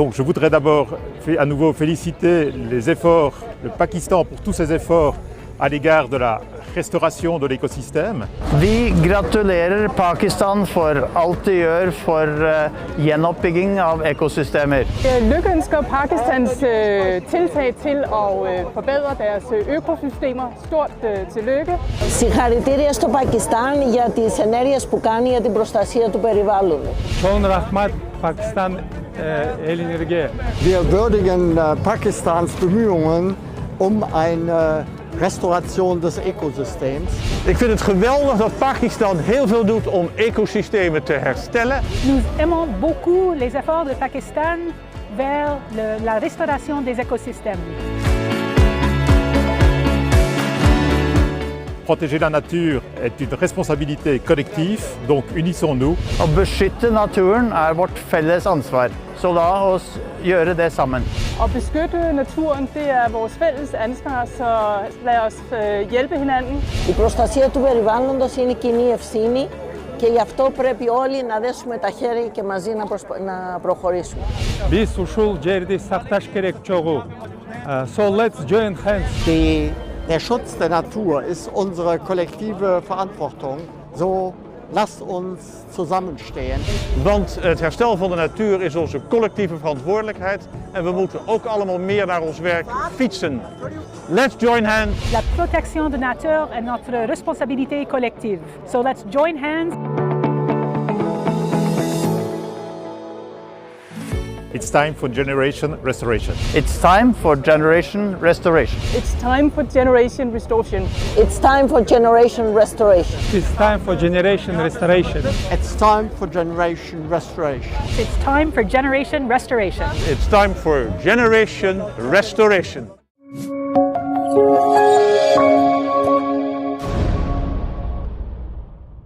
Donc je voudrais d'abord à nouveau féliciter les efforts, le Pakistan pour tous ses efforts à l'égard de la restauration de l'écosystème. Vi gratulerer Pakistan for alt de gjør for gjenoppbygging av ekosystemer. Lykønsker Pakistans tiltag til at forbedre deres økosystemer. Stort tillykke. Συγχαρητήρια στο Πακιστάν για τις ενέργειες που κάνει για την προστασία του περιβάλλοντος. Schon Rahmat Pakistan elinirge. Wir würdigen Pakistans Bemühungen eine restauration des ecosysteems. Ik vind het geweldig dat Pakistan heel veel doet om ecosystemen te herstellen. Nous aimons beaucoup les efforts de Pakistan vers la restauration des écosystèmes. Protéger la nature est une responsabilité collective, donc unissons-nous. Å beskytte naturen vårt felles ansvar, så la oss gjøre det sammen. At beskytte naturen, det vores fælles ansvar, så lad os hjælpe hinanden. Η προστασία του περιβάλλοντος είναι κοινή ευθύνη και γι' αυτό πρέπει όλοι να δέσουμε τα χέρια και μαζί να προχωρήσουμε. Biz ушул жерди сакташ керек чогуу. So let's join hands. Der Schutz der Natur ist unsere kollektive Verantwortung. So lasst uns zusammenstehen. Want het herstel van de natuur is onze collectieve verantwoordelijkheid en we moeten ook allemaal meer naar ons werk fietsen. Let's join hands. La protection de nature est notre responsabilité collective. So let's join hands. It's time for generation restoration. It's time for generation restoration. It's time for generation restoration. It's time for generation restoration. It's time for generation restoration. It's time for generation restoration. It's time for generation restoration. It's time for generation restoration.